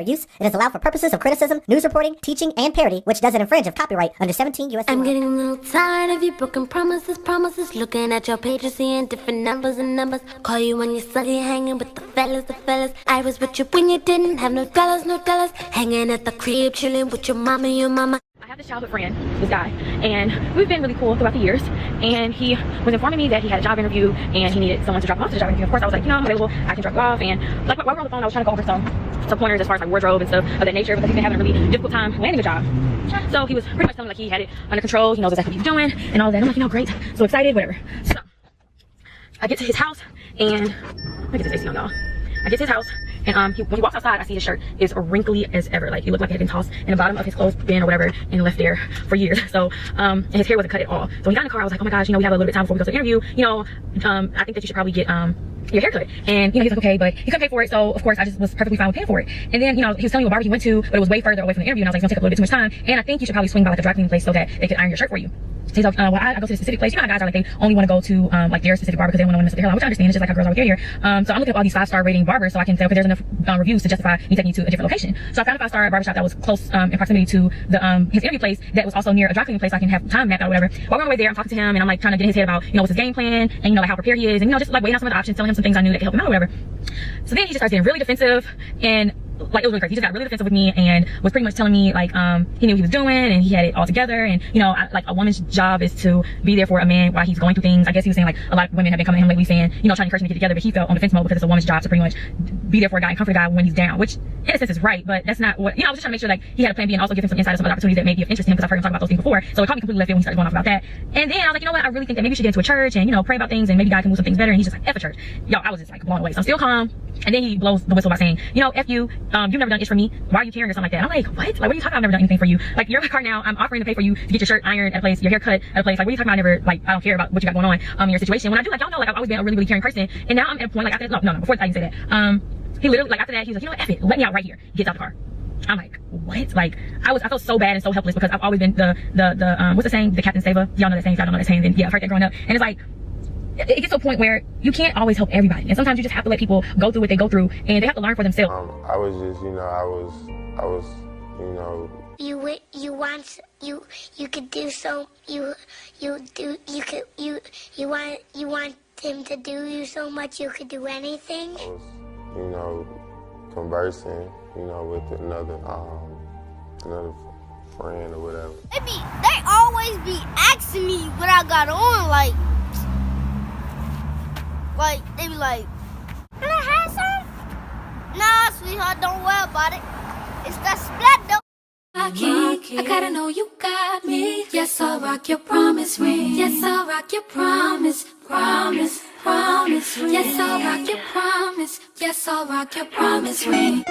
use. It is allowed for purposes of criticism, news reporting, teaching, and parody, which doesn't infringe of copyright under 17 U.S.C. I'm getting a little tired of your broken promises. Looking at your pages, seeing different numbers and numbers. Call you when you're sluggy, hanging with the fellas. I was with you when you didn't have no dollars. Hanging at the crib, chilling with your mama. I have this childhood friend, this guy, and we've been really cool throughout the years. And he was informing me that he had a job interview and he needed someone to drop him off to the job interview. Of course, I was like, I'm available. I can drop you off. And like while we were on the phone, I was trying to go over some pointers as far as like wardrobe and stuff of that nature because he's been having a really difficult time landing a job. So he was pretty much telling me like he had it under control. He knows exactly what he's doing and all that. I'm like, great, so excited, whatever. So I get to his house and let me get this AC on, y'all. I get to his house and when he walks outside, I see his shirt is wrinkly as ever. Like it looked like it had been tossed in the bottom of his clothes bin or whatever and left there for years. So and his hair wasn't cut at all. So when he got in the car, I was like, oh my gosh, we have a little bit of time before we go to the interview. I think that you should probably get your haircut. And he's like, okay, but he couldn't pay for it. So of course I just was perfectly fine with paying for it. And then he was telling me what barber he went to, but it was way further away from the interview. And I was like, it's gonna take up a little bit too much time. And I think you should probably swing by like a dry cleaning place so that they could iron your shirt for you. So he's like, well, I go to this specific place. You know how guys are like, they only want to go to like their specific barber because they want to mess up their hairline, which I understand. It's just like how girls are with their hair. So I'm looking at all these 5-star rating barbers so I can say, okay, there's enough reviews to justify me taking you to a different location. So I found a 5-star barbershop that was close in proximity to the his interview place that was also near a dry cleaning place so I can have time mapped out or whatever. While we're on the way there, I'm talking to him and I'm like trying to get in his head about, what's his game plan and like how prepared he is and just like weighing out some of the options, telling him some things I knew that could help him out or whatever. So then he just starts getting really defensive and like it was really crazy. He just got really defensive with me and was pretty much telling me like he knew what he was doing and he had it all together and like a woman's job is to be there for a man while he's going through things. I guess he was saying like a lot of women have been coming to him lately saying trying to encourage him to get together, but he felt on defense mode because it's a woman's job to pretty much be there for a guy and comfort a guy when he's down, which in a sense is right, but that's not what I was just trying to make sure like he had a plan B and also give him some insight of some other opportunities that may be of interest to him because I've heard him talk about those things before. So it caught me completely left field when he started going off about that. And then I was like, I really think that maybe we should get into a church and pray about things and maybe God can move some things better. And he's just like, F a church. I was just like blown away. So I'm still calm. And then he blows the whistle by saying, F you, you've never done it for me. Why are you caring or something like that? I'm like, what? Like, what are you talking about? I've never done anything for you. Like, you're in my car now. I'm offering to pay for you to get your shirt ironed at a place, your hair cut at a place. Like, what are you talking about? I don't care about what you got going on, in your situation. When I do, like, y'all know, like, I've always been a really, really caring person. And now I'm at a point, like, after that, no, before I even say that, he literally, like, after that, he was like, F it, let me out right here. Gets out the car. I'm like, what? Like, I felt so bad and so helpless because I've always been the what's the saying? The Captain Saver. Y'all know that saying. If y'all don't know that saying, then yeah, I've heard that growing up. And it's like, it gets to a point where you can't always help everybody. And sometimes you just have to let people go through what they go through and they have to learn for themselves. I was just, you could do so, you want him to do you so much you could do anything. I was, conversing, with another friend or whatever. They always be asking me what I got on, like they be like, can I have some? Nah, sweetheart, don't worry about it. It's that splat though. I gotta know you got me. Yes, I'll rock your promise ring. Yes, I'll rock your promise ring. Yes, I'll rock your promise. Yes, I'll rock your promise ring.